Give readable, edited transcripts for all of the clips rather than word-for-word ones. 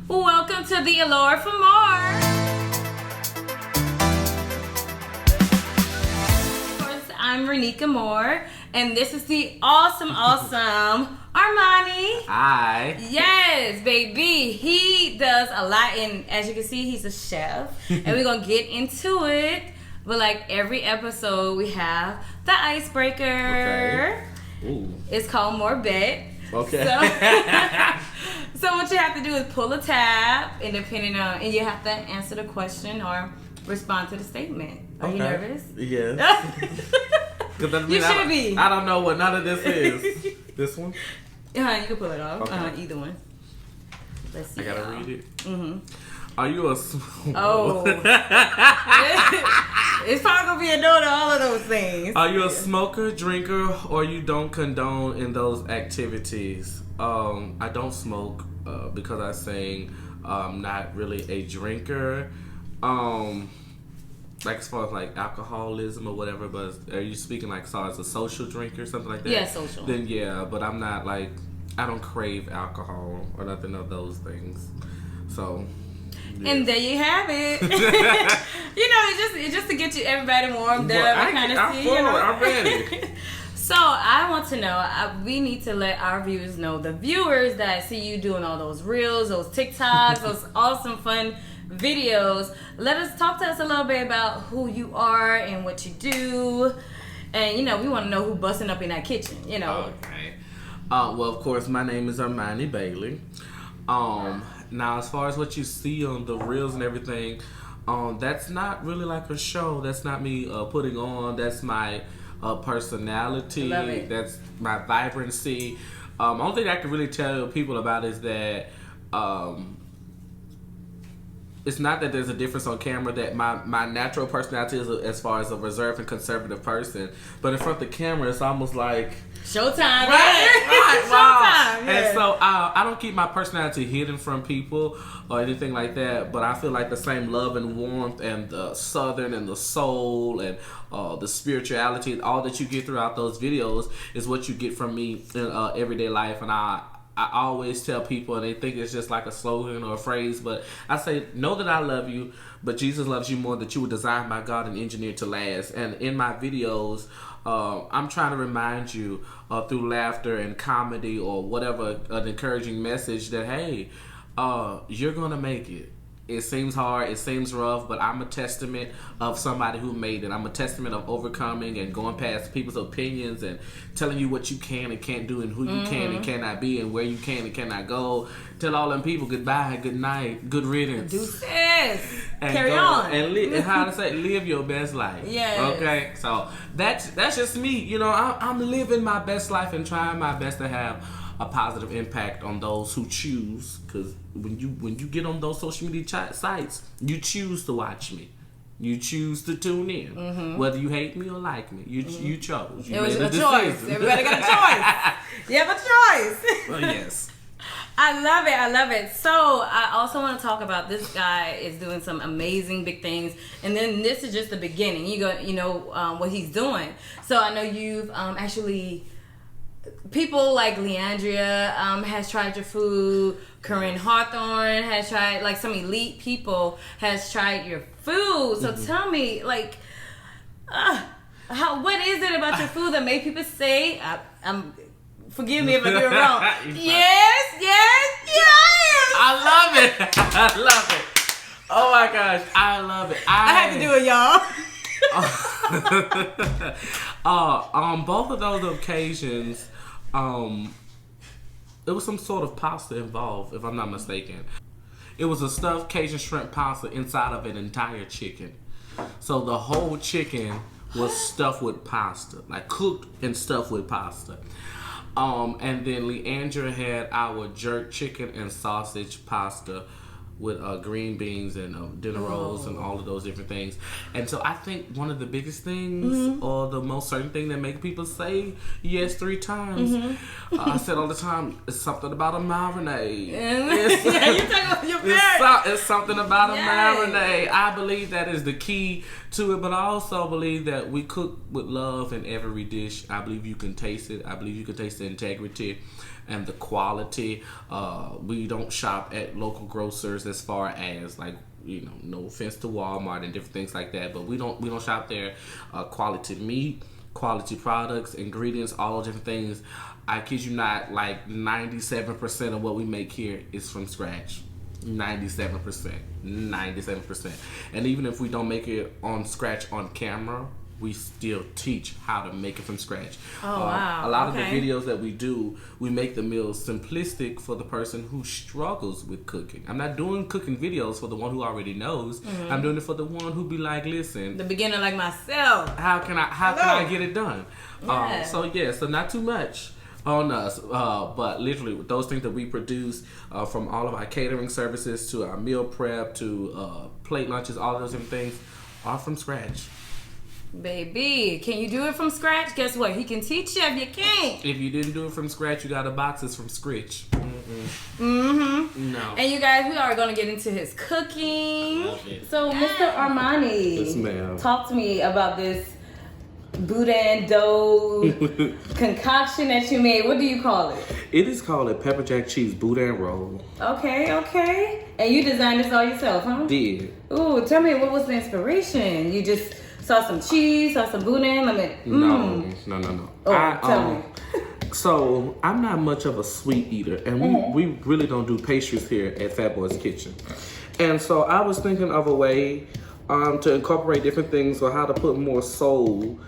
Welcome to the Allure for More. Of course, I'm Renika Moore, and this is the awesome Armani. Hi. Yes, baby. He does a lot, and as you can see, he's a chef, and we're going to get into it. But like every episode, we have the icebreaker. Okay. Ooh. It's called More Bet. Okay. So what you have to do is pull a tab, and you have to answer the question or respond to the statement. Are you nervous? Yes. You should be. I don't know what none of this is. This one? You can pull it off. Okay. Either one. Let's see. I gotta read it. Mm-hmm. Are you a smoker? Oh. It's probably gonna be a no to all of those things. Are you a smoker, drinker, or you don't condone in those activities? I don't smoke because I sing. I'm not really a drinker. Like as far as like alcoholism or whatever, but are you speaking like as far as a social drinker, something like that? Yeah, social. Then yeah, but I'm not like, I don't crave alcohol or nothing of those things. So. Yeah. And there you have it. It's just to get you everybody warmed up and kind of see. I'm ready. So I want to know. We need to let our viewers know, the viewers that see you doing all those reels, those TikToks, those awesome fun videos. Talk to us a little bit about who you are and what you do, and we want to know who busting up in that kitchen. Okay. Well, of course, my name is Armani Bailey. Now, as far as what you see on the reels and everything, that's not really like a show. That's not me putting on. That's my personality. Love it. That's my vibrancy. Only thing I can really tell people about is that it's not that there's a difference on camera, that my natural personality is as far as a reserved and conservative person, but in front of the camera it's almost like showtime. Right. Wow. Showtime. Yeah. And so I don't keep my personality hidden from people or anything like that, but I feel like the same love and warmth and the southern and the soul and the spirituality, all that you get throughout those videos is what you get from me in everyday life. And I always tell people, and they think it's just like a slogan or a phrase, but I say, know that I love you, but Jesus loves you more, that you were designed by God and engineered to last. And in my videos, I'm trying to remind you through laughter and comedy or whatever, an encouraging message that, hey, you're going to make it. It seems hard, it seems rough, but I'm a testament of somebody who made it. I'm a testament of overcoming and going past people's opinions and telling you what you can and can't do and who you can and cannot be and where you can and cannot go. Tell all them people goodbye, good night, good riddance. Deuces. And carry on. And how to say, live your best life. Yes. Okay, so that's just me. I'm living my best life and trying my best to have a positive impact on those who choose, because when you get on those social media sites, you choose to watch me, you choose to tune in, whether you hate me or like me, you chose. You it was made a choice. Everybody got a choice. You have a choice. Well, yes. I love it. So I also want to talk about, this guy is doing some amazing big things, and then this is just the beginning. What he's doing. So I know you've actually. People like Leandria has tried your food. Corinne Hawthorne has tried, like some elite people has tried your food. So tell me, like, what is it about your food that made people say, forgive me if I do it wrong. Yes. I love it. Oh my gosh, I love it. I had to do it, y'all. On both of those occasions, there was some sort of pasta involved, if I'm not mistaken. It was a stuffed Cajun shrimp pasta inside of an entire chicken. So the whole chicken was stuffed with pasta, like cooked and stuffed with pasta. And then Leandra had our jerk chicken and sausage pasta with green beans and dinner rolls and all of those different things. And so I think one of the biggest things or the most certain thing that make people say yes 3 times, I said all the time, it's something about a marinade. Yeah, you talking about your parents. It's something about a marinade. I believe that is the key to it, but I also believe that we cook with love in every dish. I believe you can taste it. I believe you can taste the integrity. and the quality. We don't shop at local grocers as far as like, no offense to Walmart and different things like that, but we don't shop there. Quality meat, quality products, ingredients, all those different things. I kid you not, like 97% of what we make here is from scratch. 97%. And even if we don't make it on scratch on camera, we still teach how to make it from scratch. Oh, wow. A lot of the videos that we do, we make the meals simplistic for the person who struggles with cooking. I'm not doing cooking videos for the one who already knows. I'm doing it for the one who be like, listen, the beginner like myself. How can I get it done? Yeah. So not too much on us, but literally those things that we produce, from all of our catering services to our meal prep to plate lunches, all of those different things are from scratch. Baby, can you do it from scratch? Guess what? He can teach you if you can't. If you didn't do it from scratch, you got a boxes from scratch. No. And you guys, we are going to get into his cooking. So, Mr. Armani, yes, ma'am. Talk to me about this Boudin dough concoction that you made. What do you call it? It is called a pepper jack cheese Boudin Roll. Okay. And you designed this all yourself, huh? Did. Ooh, tell me, what was the inspiration? You just saw some cheese, saw some Boudin? No. Oh, tell me. So, I'm not much of a sweet eater, and we really don't do pastries here at Fat Boys Kitchen. And so I was thinking of a way to incorporate different things, or how to put more soul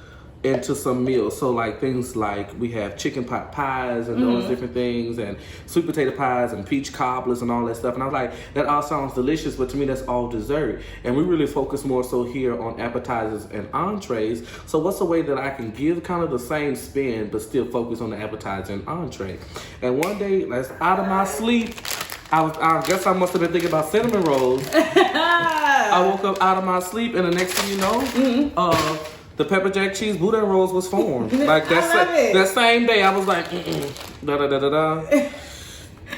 into some meals. So like things like we have chicken pot pies and those different things, and sweet potato pies and peach cobblers and all that stuff. And I was like, that all sounds delicious, but to me that's all dessert. And we really focus more so here on appetizers and entrees. So what's a way that I can give kind of the same spin but still focus on the appetizer and entree? And one day, that's out of my sleep, I guess I must have been thinking about cinnamon rolls. I woke up out of my sleep, and the next thing you know, the pepper jack cheese Boudin rolls was formed. Like that same day, I was like, da da da da da.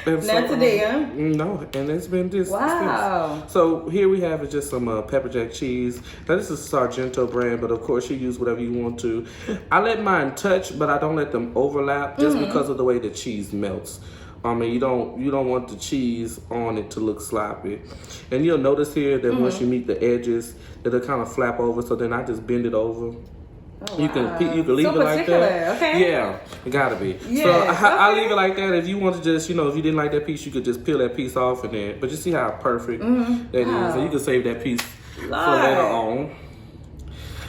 Not today, huh? No, and it's been this. Wow. So here we have is just some pepper jack cheese. Now this is Sargento brand, but of course you use whatever you want to. I let mine touch, but I don't let them overlap just because of the way the cheese melts. I mean, you don't want the cheese on it to look sloppy. And you'll notice here that once you meet the edges, it'll kind of flap over. So then I just bend it over. Oh, you can leave it like that. Okay. Yeah, it gotta be. Yes, so I leave it like that. If you want to just, if you didn't like that piece, you could just peel that piece off and then. But you see how perfect that is. So you can save that piece for later on.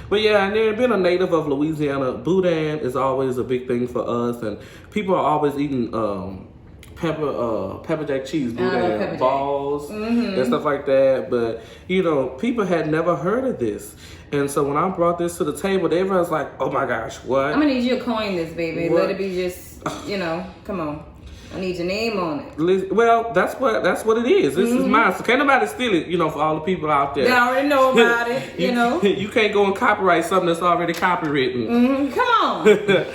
But yeah, and then being a native of Louisiana, Boudin is always a big thing for us, and people are always eating pepper jack cheese Boudin balls and stuff like that. But people had never heard of this, and so when I brought this to the table, everyone's like, "Oh my gosh, what?" I'm gonna need you to coin this, baby. What? Let it be just, come on. I need your name on it. Well, that's what it is. This is mine. So can't nobody steal it, for all the people out there. They already know about it, You can't go and copyright something that's already copywritten. Come on.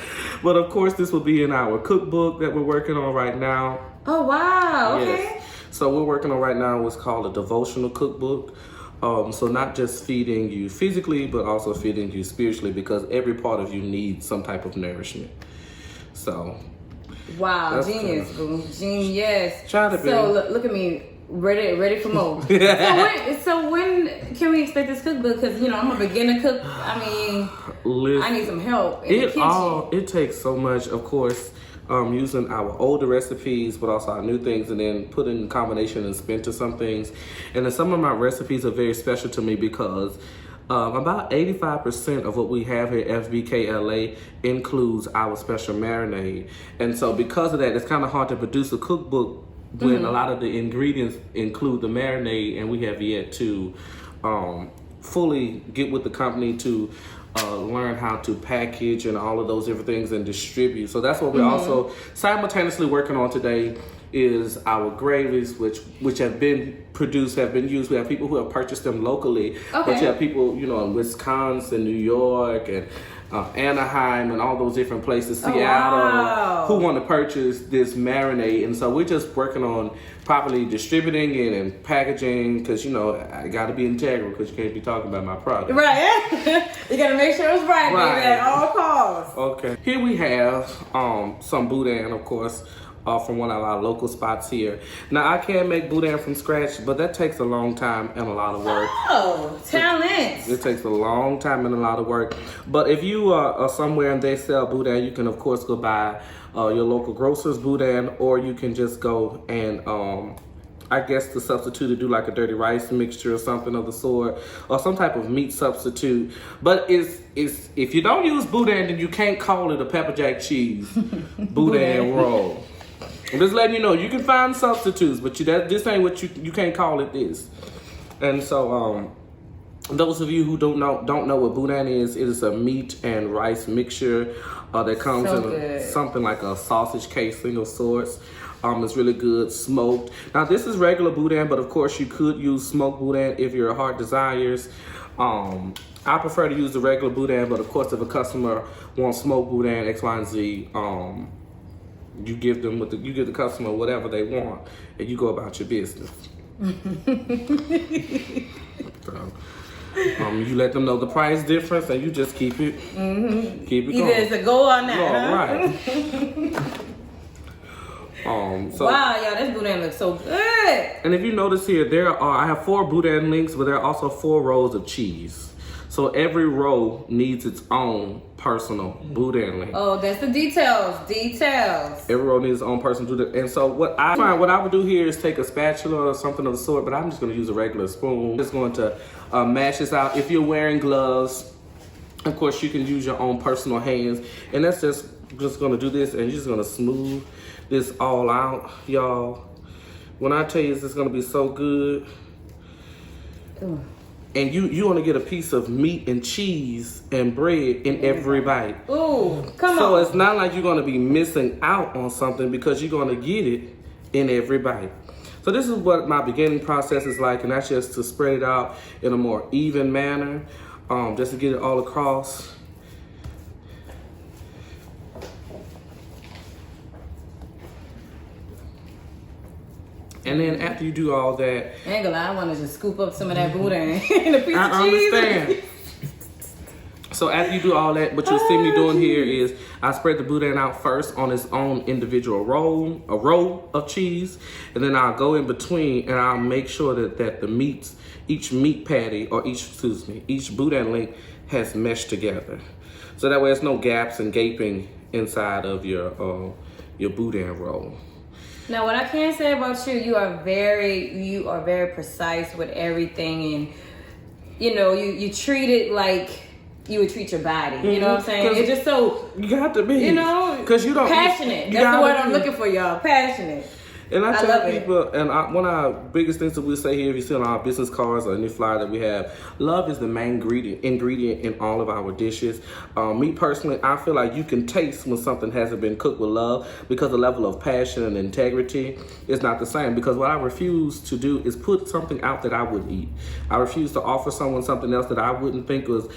But of course, this will be in our cookbook that we're working on right now. Oh, wow. Okay. Yes. So we're working on right now what's called a devotional cookbook. So not just feeding you physically, but also feeding you spiritually, because every part of you needs some type of nourishment. So. Wow, genius, boo. Genius. Try to be. So look at me. Ready for more. so when can we expect this cookbook? Because I'm a beginner cook. I mean, I need some help in the kitchen. It takes so much, of course, using our older recipes, but also our new things, and then put in combination and spin to some things. And then some of my recipes are very special to me because about 85% of what we have here at FBKLA includes our special marinade. And so because of that, it's kind of hard to produce a cookbook when a lot of the ingredients include the marinade, and we have yet to fully get with the company to learn how to package and all of those different things and distribute. So that's what we're also simultaneously working on today, is our gravies, which have been produced, have been used. We have people who have purchased them locally, but you have people, in Wisconsin, New York, and Anaheim, and all those different places, Seattle, who want to purchase this marinade. And so we're just working on properly distributing it and packaging, because I got to be integral, because you can't be talking about my product. Right. You got to make sure it's right, baby, at all costs. Okay. Here we have some Boudin, of course. from one of our local spots here. Now, I can make boudin from scratch, but that takes a long time and a lot of work. Oh, talent. It takes a long time and a lot of work. But if you are somewhere and they sell boudin, you can, of course, go buy your local grocer's boudin, or you can just go and, I guess, to substitute to do like a dirty rice mixture or something of the sort, or some type of meat substitute. But if you don't use boudin, then you can't call it a pepper jack cheese boudin roll. I'm just letting you know, you can find substitutes, but this ain't what you can't call it this. And so, those of you who don't know what boudin is, it is a meat and rice mixture that comes in something like a sausage casing of sorts. It's really good smoked. Now this is regular boudin, but of course you could use smoked boudin if your heart desires. I prefer to use the regular boudin, but of course if a customer wants smoked boudin X, Y, and Z, you give the customer whatever they want, and you go about your business. So, you let them know the price difference, and you just keep it going. Either it's a go or not. Right. Wow, y'all, this boudin looks so good. And if you notice here, I have 4 boudin links, but there are also 4 rows of cheese. So every row needs its own personal boudin link. Oh, that's the details. Every row needs its own personal boudin. And so what I would do here is take a spatula or something of the sort, but I'm just going to use a regular spoon. I'm just going to mash this out. If you're wearing gloves, of course, you can use your own personal hands. And that's just going to do this, and you're just going to smooth this all out, y'all. When I tell you this is going to be so good. Ooh. And you want to get a piece of meat and cheese and bread in every bite. Ooh, come on. So it's not like you're going to be missing out on something, because you're going to get it in every bite. So this is what my beginning process is like, and that's just to spread it out in a more even manner, just to get it all across. And then after you do all that, I ain't gonna lie, I want to just scoop up some of that boudin in a piece of cheese. I understand. So after you do all that, what you'll see me doing here is I spread the boudin out first on its own individual roll, a row of cheese, and then I'll go in between and I'll make sure that the meats, each meat patty, or each boudin link has meshed together. So that way there's no gaps and gaping inside of your boudin roll. Now, what I can say about you, you are very precise with everything, and you treat it like you would treat your body. You know what I'm saying? It's just so you got to be, because you don't passionate. That's the word I'm looking for, y'all. Passionate. And I tell people, and one of our biggest things that we say here, if you see on our business cards or any flyer that we have, love is the main ingredient in all of our dishes. Me personally, I feel like you can taste when something hasn't been cooked with love, because the level of passion and integrity is not the same. Because what I refuse to do is put something out that I wouldn't eat. I refuse to offer someone something else that I wouldn't think was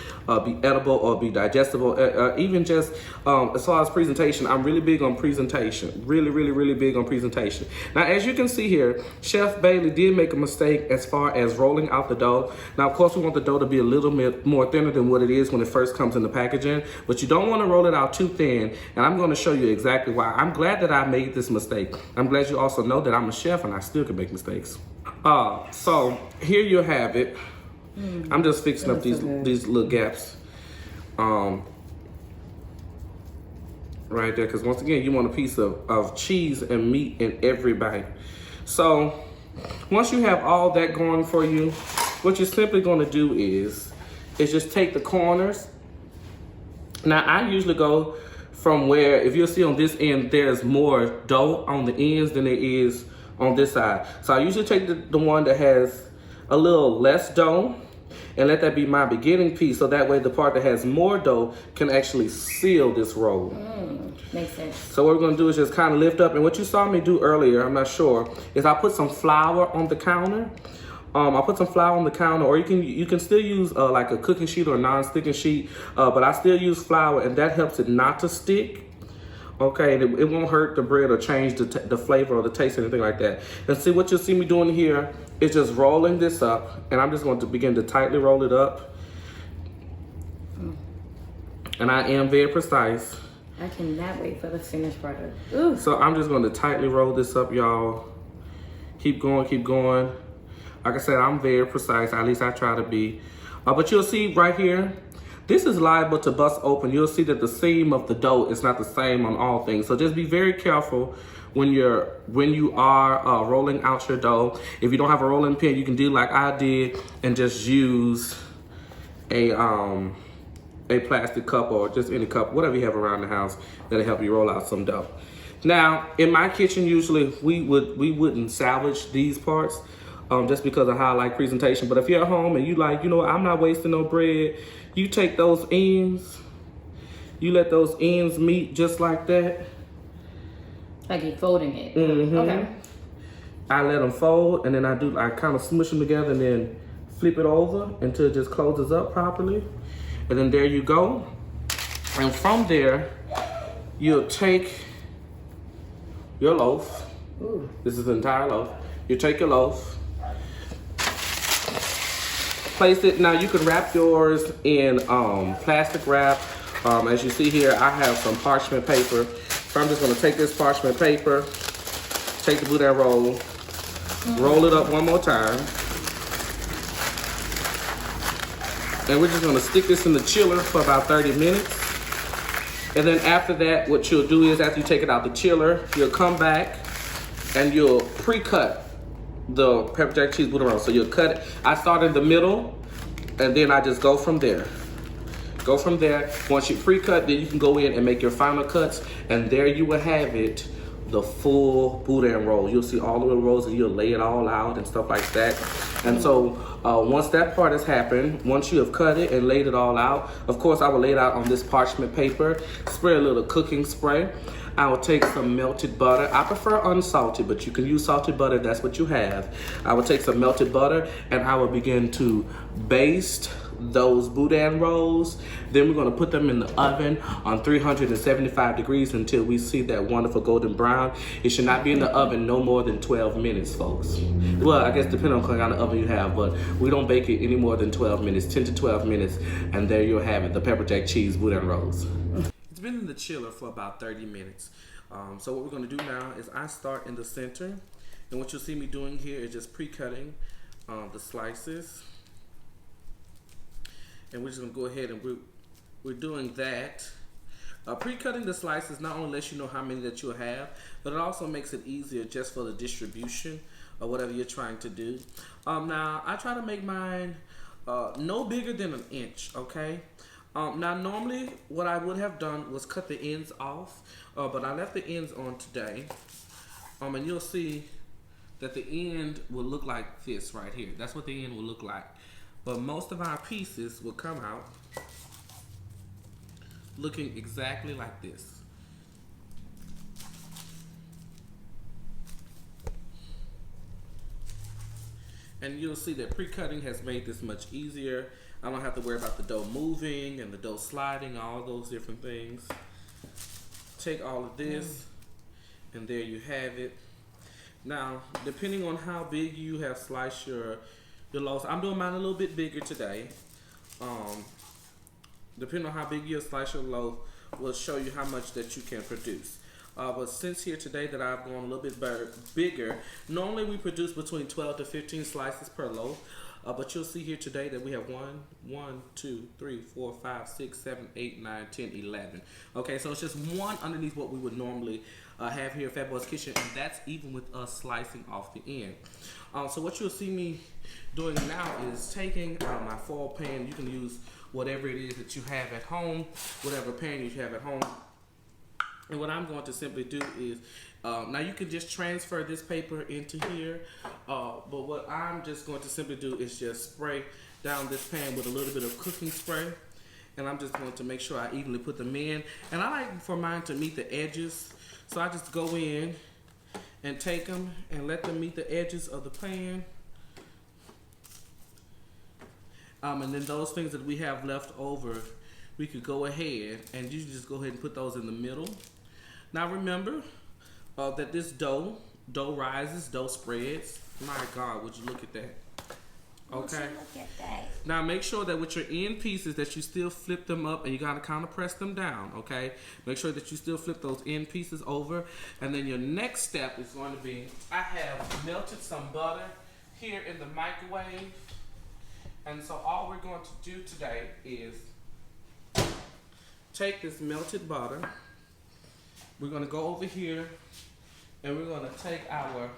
be edible or be digestible. Even just as far as presentation, I'm really big on presentation. Really, really, really big on presentation. Now, as you can see here, Chef Bailey did make a mistake as far as rolling out the dough. Now, of course, we want the dough to be a little bit more thinner than what it is when it first comes in the packaging, but you don't want to roll it out too thin, and I'm going to show you exactly why. I'm glad that I made this mistake. I'm glad you also know that I'm a chef and I still can make mistakes. So here you have it. I'm just fixing up these little gaps. Right there, because once again, you want a piece of cheese and meat in every bite. So once you have all that going for you, what you're simply going to do is just take the corners. Now, I usually go from where, if you'll see on this end, there's more dough on the ends than there is on this side. So I usually take the one that has a little less dough, and let that be my beginning piece, so that way the part that has more dough can actually seal this roll. Makes sense. So what we're gonna do is just kind of lift up, and what you saw me do earlier, I'm not sure, is I put some flour on the counter. I put some flour on the counter, or you can still use like a cooking sheet or a non-sticking sheet, but I still use flour, and that helps it not to stick. Okay, it won't hurt the bread or change the flavor or the taste or anything like that. And see, what you'll see me doing here is just rolling this up, and I'm just going to begin to tightly roll it up. And I am very precise. I cannot wait for the finished product. Ooh. So I'm just gonna tightly roll this up, y'all. Keep going, keep going. Like I said, I'm very precise, at least I try to be. But you'll see right here, this is liable to bust open. You'll see that the seam of the dough is not the same on all things. So just be very careful when you are rolling out your dough. If you don't have a rolling pin, you can do like I did and just use a plastic cup or just any cup, whatever you have around the house that'll help you roll out some dough. Now, in my kitchen, usually we wouldn't salvage these parts just because of how I like presentation. But if you're at home and you like, you know, I'm not wasting no bread, you take those ends, you let those ends meet just like that. Like you're folding it. Mm-hmm. Okay. I let them fold, and then I kind of smush them together and then flip it over until it just closes up properly. And then there you go. And from there, you'll take your loaf. Ooh. This is the entire loaf. You take your loaf, place it. Now you can wrap yours in plastic wrap. As you see here, I have some parchment paper. So I'm just gonna take this parchment paper, take the Boudin Roll, roll it up one more time. And we're just gonna stick this in the chiller for about 30 minutes. And then after that, what you'll do is after you take it out the chiller, you'll come back and you'll pre-cut the pepper jack cheese Boudin Roll. So you'll cut it. I start in the middle and then I just go from there. Go from there. Once you pre-cut, then you can go in and make your final cuts, and there you will have it, the full Boudin Roll. You'll see all the little rolls and you'll lay it all out and stuff like that. And so once that part has happened, once you have cut it and laid it all out, of course I will lay it out on this parchment paper, spray a little cooking spray. I will take some melted butter. I prefer unsalted, but you can use salted butter, that's what you have. I will take some melted butter and I will begin to baste those Boudin rolls. Then we're gonna put them in the oven on 375 degrees until we see that wonderful golden brown. It should not be in the oven no more than 12 minutes, folks. Well, I guess depending on what kind of oven you have, but we don't bake it any more than 12 minutes, 10 to 12 minutes, and there you'll have it, the pepper jack cheese Boudin rolls. It's been in the chiller for about 30 minutes. So what we're gonna do now is I start in the center, and what you'll see me doing here is just pre-cutting the slices. And we're just gonna go ahead and we're doing that. Pre-cutting the slices not only lets you know how many that you'll have, but it also makes it easier just for the distribution of whatever you're trying to do. Now, I try to make mine no bigger than an inch, okay? Now, normally what I would have done was cut the ends off, but I left the ends on today. And you'll see that the end will look like this right here. That's what the end will look like. But most of our pieces will come out looking exactly like this. And you'll see that pre-cutting has made this much easier. I don't have to worry about the dough moving and the dough sliding, all those different things. Take all of this, and there you have it. Now, depending on how big you have sliced your loaves, I'm doing mine a little bit bigger today. Depending on how big you slice your loaf, will show you how much that you can produce. But since here today that I've gone a little bit bigger, normally we produce between 12 to 15 slices per loaf. But you'll see here today that we have 1, 2, 3, 4, 5, 6, 7, 8, 9, 10, 11. Okay, so it's just one underneath what we would normally have here at Fat Boy's Kitchen, and that's even with us slicing off the end. So what you'll see me doing now is taking my foil pan. You can use whatever it is that you have at home, whatever pan you have at home. And what I'm going to simply do is, now you can just transfer this paper into here, but what I'm just going to simply do is just spray down this pan with a little bit of cooking spray. And I'm just going to make sure I evenly put them in. And I like for mine to meet the edges. So I just go in and take them and let them meet the edges of the pan. And then those things that we have left over, we could go ahead and you just go ahead and put those in the middle. Now remember that this dough rises, dough spreads. My God, would you look at that? Okay. Look at that. Now make sure that with your end pieces that you still flip them up and you gotta kind of press them down, okay? Make sure that you still flip those end pieces over. And then your next step is going to be, I have melted some butter here in the microwave. And so all we're going to do today is take this melted butter. We're gonna go over here and we're gonna take our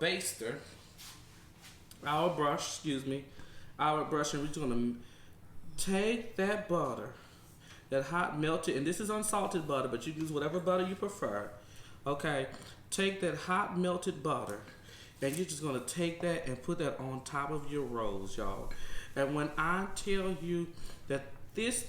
baster, our brush, and we're just gonna take that butter, that hot melted, and this is unsalted butter, but you use whatever butter you prefer. Okay, take that hot melted butter, and you're just gonna take that and put that on top of your rolls, y'all. And when I tell you that this,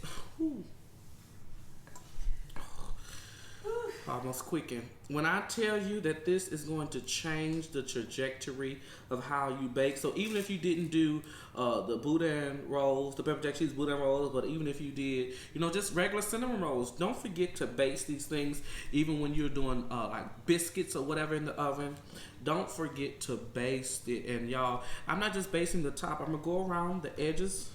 almost quickened. When I tell you that this is going to change the trajectory of how you bake, so even if you didn't do the Boudin rolls, the pepper jack cheese Boudin rolls, but even if you did, just regular cinnamon rolls, don't forget to baste these things. Even when you're doing like biscuits or whatever in the oven, don't forget to baste it. And y'all, I'm not just basting the top. I'm gonna go around the edges.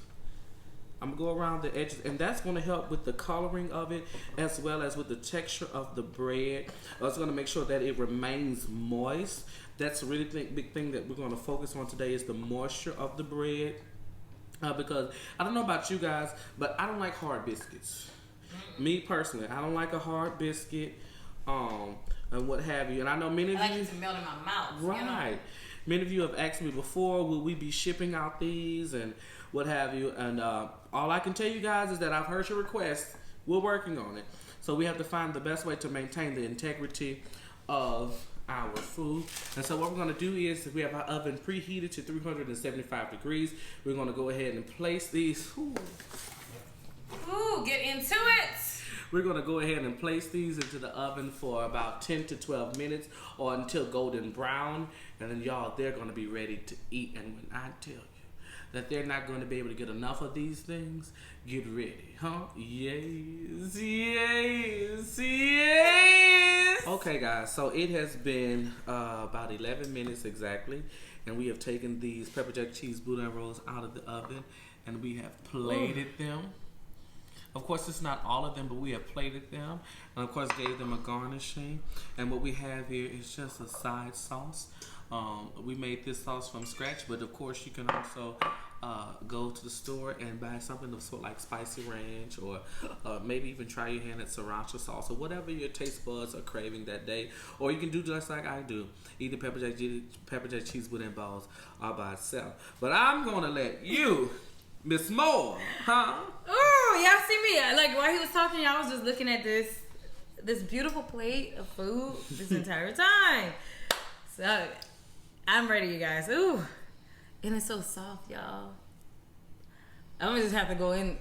And that's going to help with the coloring of it as well as with the texture of the bread. It's going to make sure that it remains moist. That's a really big thing that we're going to focus on today is the moisture of the bread. Because I don't know about you guys, but I don't like hard biscuits. Me personally, I don't like a hard biscuit and what have you. And I know many of you... I like it to melt in my mouth. Right. Many of you have asked me before, will we be shipping out these and what have you? And all I can tell you guys is that I've heard your request. We're working on it. So we have to find the best way to maintain the integrity of our food. And so what we're going to do is we have our oven preheated to 375 degrees. We're going to go ahead and place these. Ooh, get into it. We're going to go ahead and place these into the oven for about 10 to 12 minutes or until golden brown. And then y'all, they're going to be ready to eat. And when I tell you that they're not going to be able to get enough of these things, get ready, huh? Yes, yes, yes. Okay, guys, so it has been about 11 minutes exactly, and we have taken these pepper jack cheese Boudin rolls out of the oven, and we have plated them. Of course, it's not all of them, but we have plated them, and of course gave them a garnishing. And what we have here is just a side sauce. We made this sauce from scratch, but of course you can also go to the store and buy something of sort like spicy ranch, or maybe even try your hand at sriracha sauce or whatever your taste buds are craving that day. Or you can do just like I do, eat the pepper jack cheese Boudin balls all by itself. But I'm gonna let you, Miss Moore, huh? Ooh, y'all see me? Like while he was talking, y'all was just looking at this beautiful plate of food this entire time. So I'm ready, you guys. Ooh, and it's so soft, y'all. I'm gonna just have to go in.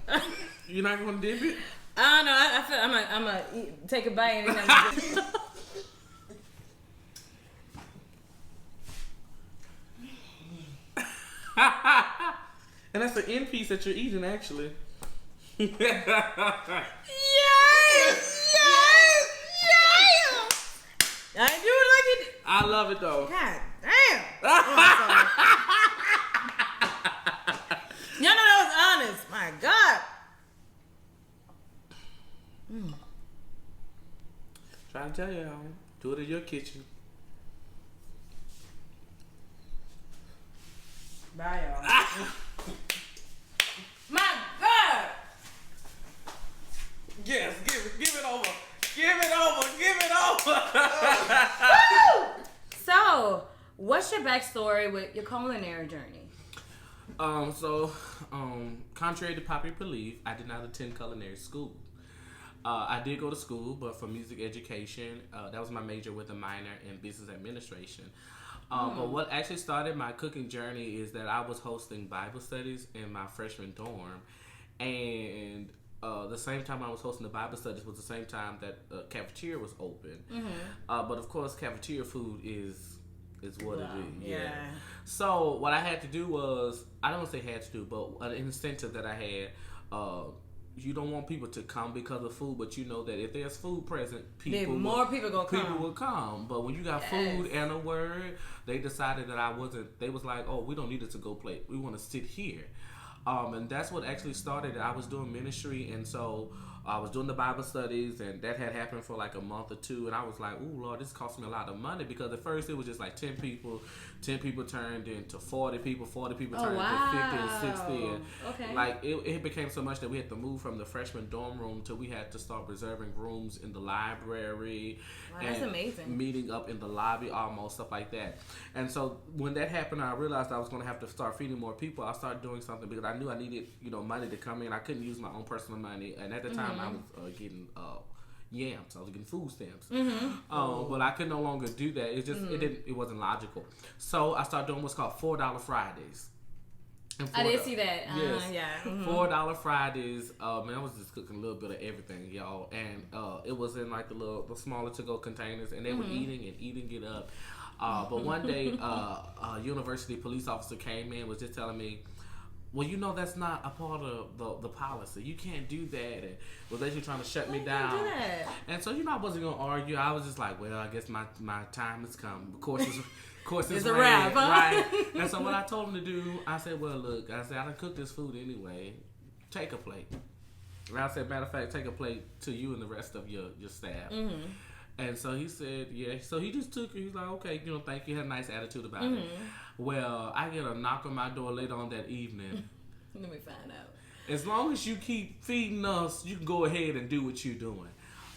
You're not gonna dip it? I don't know. I feel I'm gonna take a bite and then I'm just... And that's the end piece that you're eating, actually. Yes! Yes! I do it like it. I love it though. God damn. Y'all know that was honest. My God. Trying to tell y'all, do it in your kitchen. Bye, y'all. My God. Yes, give it over. Give it over. So, what's your backstory with your culinary journey? Contrary to popular belief, I did not attend culinary school. I did go to school, but for music education, that was my major with a minor in business administration. But what actually started my cooking journey is that I was hosting Bible studies in my freshman dorm, and the same time I was hosting the Bible studies was the same time that cafeteria was open. But of course, cafeteria food is what it is. Yeah. So what I had to do was, I don't want to say had to do, but an incentive that I had, you don't want people to come because of food, but you know that if there's food present, people will come. But when you got food and a word, they decided that I wasn't. They was like, oh, we don't need it to go play. We want to sit here. And that's what actually started. I was doing ministry, and so I was doing the Bible studies, and that had happened for like a month or two. And I was like, "Ooh, Lord, this cost me a lot of money," because at first it was just like 10 people. 10 people turned into 40 people. 40 people turned into 50 and 60. And okay. Like it became so much that we had to move from the freshman dorm room till we had to start reserving rooms in the library. Wow, that's amazing. Meeting up in the lobby, almost stuff like that. And so when that happened, I realized I was going to have to start feeding more people. I started doing something because I knew I needed, money to come in. I couldn't use my own personal money, and at the time I was getting yams. I was getting food stamps, but I could no longer do that. It just it wasn't logical. So I started doing what's called $4 Fridays. I did see that. Yes. Yeah. $4 Fridays. Man, I was just cooking a little bit of everything, y'all, and it was in like the smaller to-go containers, and they were eating it up. But one day, a university police officer came in, was just telling me, well, that's not a part of the policy. You can't do that. And was actually trying to shut me down. Do that? And so, I wasn't going to argue. I was just like, well, I guess my time has come. Of course, it's a wrap, huh? Right. And so what I told him to do, I said, well, look, I done cooked this food anyway. Take a plate. And I said, matter of fact, take a plate to you and the rest of your staff. Mm-hmm. And so he said, yeah. So he just took it. He's like, okay, thank you. Had a nice attitude about it. Well, I get a knock on my door later on that evening. Let me find out. As long as you keep feeding us, you can go ahead and do what you're doing.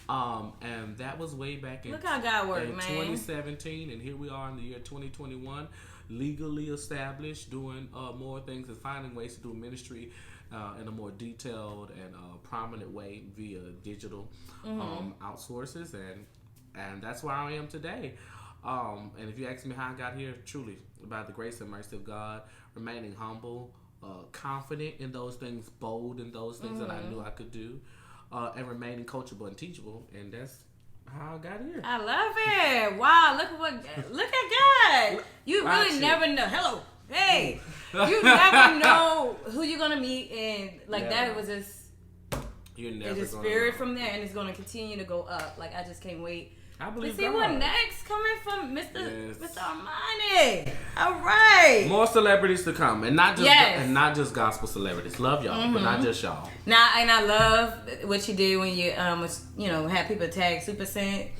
And that was way back in, look how God worked, man. 2017, and here we are in the year 2021, legally established, doing more things and finding ways to do ministry in a more detailed and prominent way via digital outsources, and that's where I am today. And if you ask me how I got here, truly by the grace and mercy of God, remaining humble, confident in those things, bold in those things that I knew I could do, and remaining coachable and teachable, and that's how I got here. I love it. Wow, look at God. You really never know. Hello. Hey. You never know who you're gonna meet, and that was just it's a spirit from there, and it's gonna continue to go up. Like, I just can't wait. I believe to see what next coming from Mr. Armani. All right, more celebrities to come, and not just gospel celebrities. Love y'all, but not just y'all. Now, and I love what you did when you had people tag Super Scent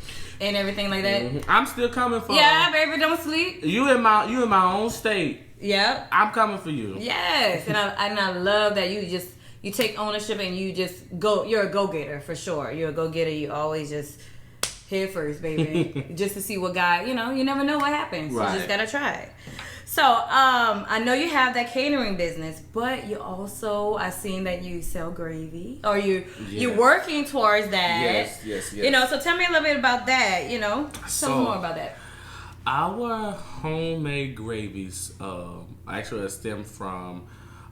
and everything like that. I'm still coming for yeah, baby, don't sleep. You in my own state. Yep, I'm coming for you. Yes, and I love that you take ownership and you just go. You're a go-getter for sure. You're a go-getter. You always just head first, baby, just to see what God. You never know what happens. Right. You just gotta try it. So, I know you have that catering business, but you also, I seen that you sell gravy, or you're working towards that. Yes. So tell me a little bit about that. Tell me more about that. Our homemade gravies actually stem from.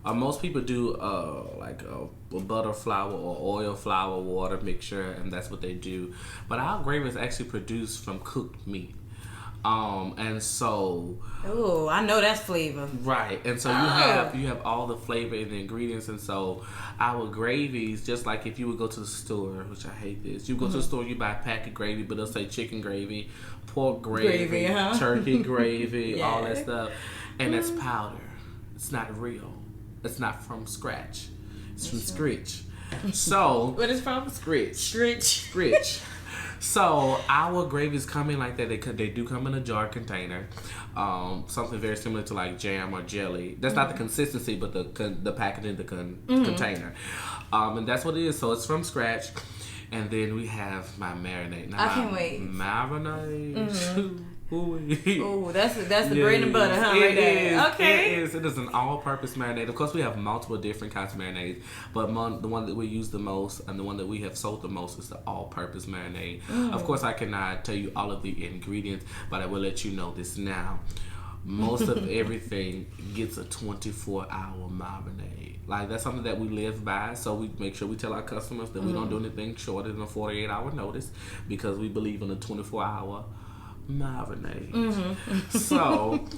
Most people do a butter flour or oil flour water mixture, and that's what they do. But our gravy is actually produced from cooked meat. And so, oh, I know that's flavor, right? And so you have all the flavor in the ingredients, and so our gravies, just like if you would go to the store, which I hate this, you go to the store, you buy a pack of gravy, but it'll say chicken gravy, pork gravy, turkey gravy, all that stuff, and that's powder. It's not real. It's not from scratch. It's from scritch. So what is from scritch? So our gravies come in like that. They do come in a jar container, something very similar to like jam or jelly. That's not the consistency, but the packaging in the container, and that's what it is. So it's from scratch, and then we have my marinade. Now, I can't wait. Marinade. Oh, that's the bread and butter, huh? Right there. Okay. It is an all-purpose marinade. Of course, we have multiple different kinds of marinades, but the one that we use the most and the one that we have sold the most is the all-purpose marinade. Of course, I cannot tell you all of the ingredients, but I will let you know this now. Most of everything gets a 24-hour marinade. Like, that's something that we live by, so we make sure we tell our customers that we don't do anything shorter than a 48-hour notice, because we believe in a 24-hour marinade. Mm-hmm. So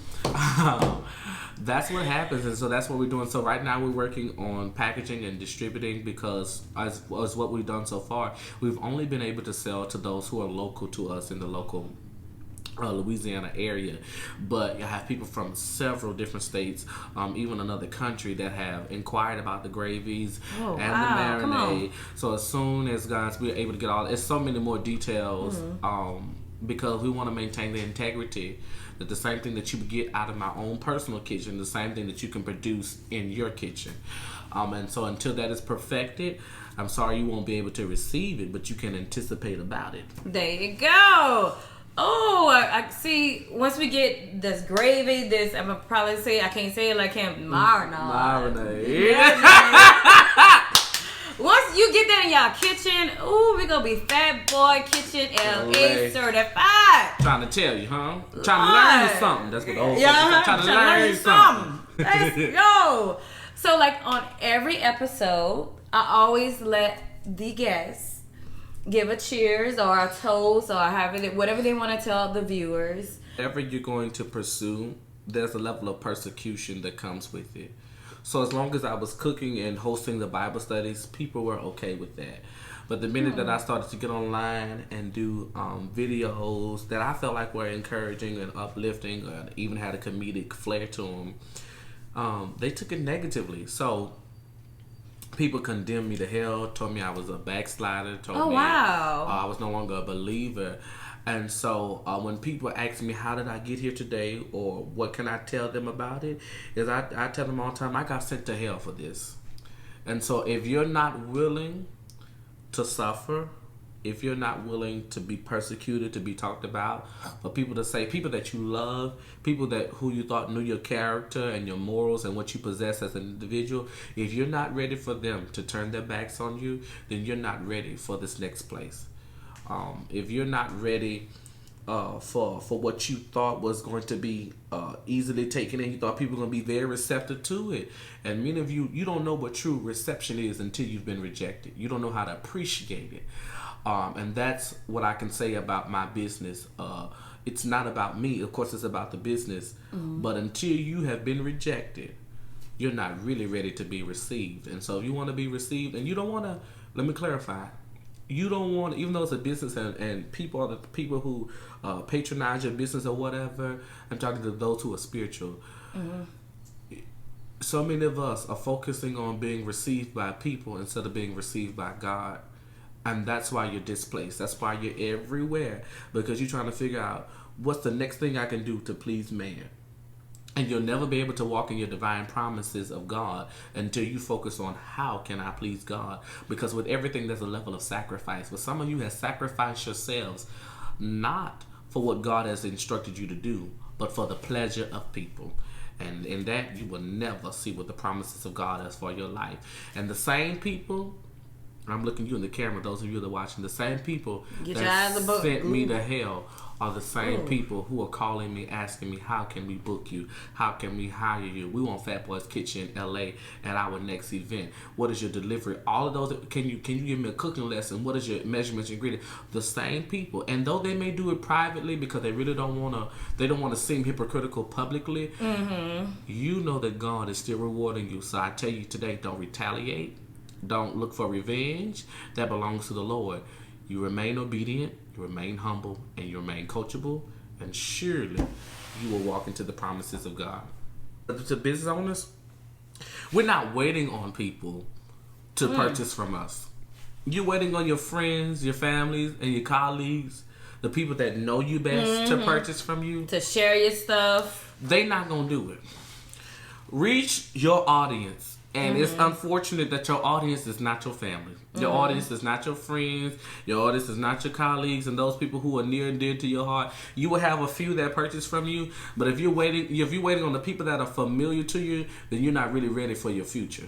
that's what happens, and so that's what we're doing. So right now we're working on packaging and distributing, because as what we've done so far, we've only been able to sell to those who are local to us in the local Louisiana area, but you have people from several different states, even another country, that have inquired about the gravies and wow. the marinade. So as soon as guys, we're able to get it's so many more details, because we want to maintain the integrity, that the same thing that you get out of my own personal kitchen, the same thing that you can produce in your kitchen. And so until that is perfected, I'm sorry you won't be able to receive it, but you can anticipate about it. There you go. Oh, I see. Once we get this gravy, I'm gonna probably say, I can't say it like him, marinade. Once you get that in y'all kitchen, ooh, we gonna be Fat Boy Kitchen LA certified. Trying to tell you, huh? Trying to learn something. That's what the old folks are trying to learn something. Let's go. So, like on every episode, I always let the guests give a cheers or a toast or whatever they want to tell the viewers. Whatever you're going to pursue, there's a level of persecution that comes with it. So as long as I was cooking and hosting the Bible studies, people were okay with that. But the minute that I started to get online and do videos that I felt like were encouraging and uplifting, or even had a comedic flair to them, they took it negatively. So people condemned me to hell, told me I was a backslider, told me I was no longer a believer. And so when people ask me, how did I get here today, or what can I tell them about it, is I tell them all the time, I got sent to hell for this. And so if you're not willing to suffer, if you're not willing to be persecuted, to be talked about, for people to say, people that you love, people who you thought knew your character and your morals and what you possess as an individual, if you're not ready for them to turn their backs on you, then you're not ready for this next place. If you're not ready for what you thought was going to be easily taken in, you thought people were going to be very receptive to it. And many of you don't know what true reception is until you've been rejected. You don't know how to appreciate it. And that's what I can say about my business. It's not about me. Of course, it's about the business. But until you have been rejected, you're not really ready to be received. And so if you want to be received, and you don't want to, let me clarify, you don't want, even though it's a business and people are the people who patronize your business or whatever, I'm talking to those who are spiritual. So many of us are focusing on being received by people instead of being received by God. And that's why you're displaced. That's why you're everywhere, because you're trying to figure out what's the next thing I can do to please man. And you'll never be able to walk in your divine promises of God until you focus on how can I please God. Because with everything, there's a level of sacrifice. But some of you have sacrificed yourselves, not for what God has instructed you to do, but for the pleasure of people. And in that, you will never see what the promises of God is for your life. And the same people, I'm looking you in the camera, those of you that are watching, the same people that sent me to hell are the same people who are calling me, asking me, how can we book you? How can we hire you? We want Fat Boys Kitchen LA at our next event. What is your delivery? All of those, can you give me a cooking lesson? What is your measurements, ingredients? The same people. And though they may do it privately because they really don't want to seem hypocritical publicly, you know that God is still rewarding you. So I tell you today, don't retaliate. Don't look for revenge. That belongs to the Lord. You remain obedient, you remain humble, and you remain coachable, and surely you will walk into the promises of God. But to business owners, we're not waiting on people to purchase from us. You're waiting on your friends, your families, and your colleagues, the people that know you best to purchase from you. To share your stuff. They're not going to do it. Reach your audience. And it's unfortunate that your audience is not your family. Your audience is not your friends. Your audience is not your colleagues and those people who are near and dear to your heart. You will have a few that purchase from you, but if you're waiting on the people that are familiar to you, then you're not really ready for your future.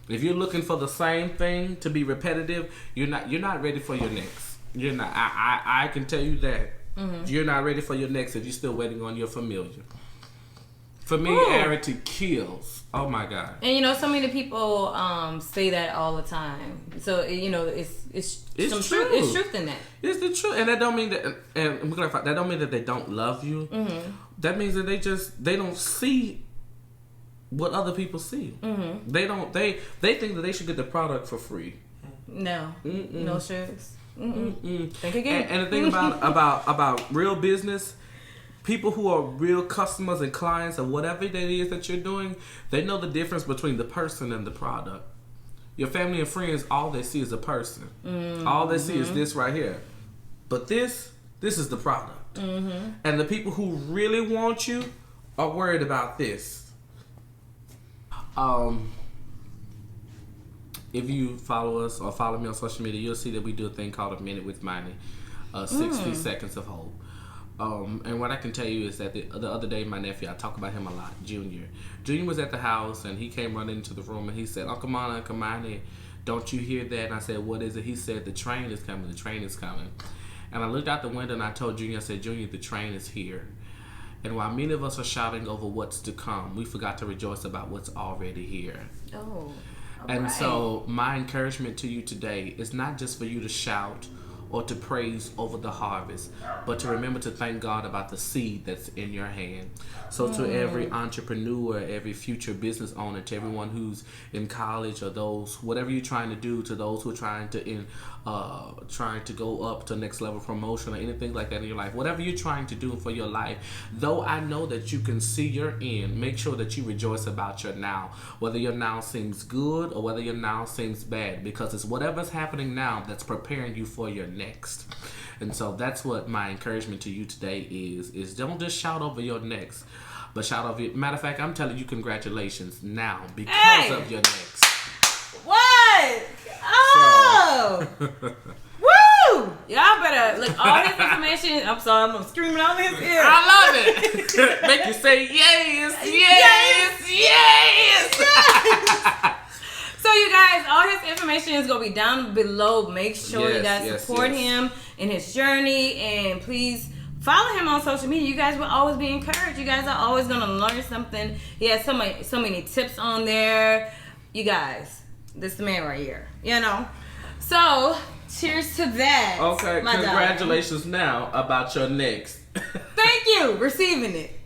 If you're looking for the same thing to be repetitive, you're not ready for your next. You're not. I can tell you that. You're not ready for your next if you're still waiting on your familiar. Familiarity kills. Oh my God. And you know, so many people say that all the time. So you know, it's some true. It's truth in that. It's the truth, and that don't mean that. And I'm clarify, that don't mean that they don't love you. Mm-hmm. That means that they don't see what other people see. Mm-hmm. They don't. They think that they should get the product for free. No, no sugar. Think again. And the thing about real business, people who are real customers and clients of whatever it is that you're doing, they know the difference between the person and the product. Your family and friends, all they see is a person. Mm-hmm. All they see is this right here. But this is the product. Mm-hmm. And the people who really want you are worried about this. If you follow us or follow me on social media, you'll see that we do a thing called A Minute with Money, 60 seconds of hope. And what I can tell you is that the other day, my nephew, I talk about him a lot, Junior was at the house, and he came running into the room, and he said, Uncle Monty, don't you hear that? And I said, what is it? He said, the train is coming, the train is coming. And I looked out the window, and I told Junior, I said, Junior, the train is here. And while many of us are shouting over what's to come, we forgot to rejoice about what's already here. Oh. And right. So my encouragement to you today is not just for you to shout or to praise over the harvest, but to remember to thank God about the seed that's in your hand. So to every entrepreneur, every future business owner, to everyone who's in college or those, whatever you're trying to do, to those who are trying to go up to next level promotion or anything like that in your life, whatever you're trying to do for your life, though I know that you can see your end, make sure that you rejoice about your now, whether your now seems good or whether your now seems bad, because it's whatever's happening now that's preparing you for your next. And so that's what my encouragement to you today is don't just shout over your next, but shout over it. Matter of fact, I'm telling you congratulations now because of your next. What? Oh! Woo! Y'all better look all this information. I'm sorry, I'm screaming out his ear. I love it. Make you say yes. So you guys, all his information is going to be down below. Make sure you guys support him in his journey, and please follow him on social media. You guys will always be encouraged. You guys are always going to learn something. He has so many tips on there. You guys, this is the man right here. You know? So, cheers to that. Okay, congratulations now about your next. Thank you. Receiving it.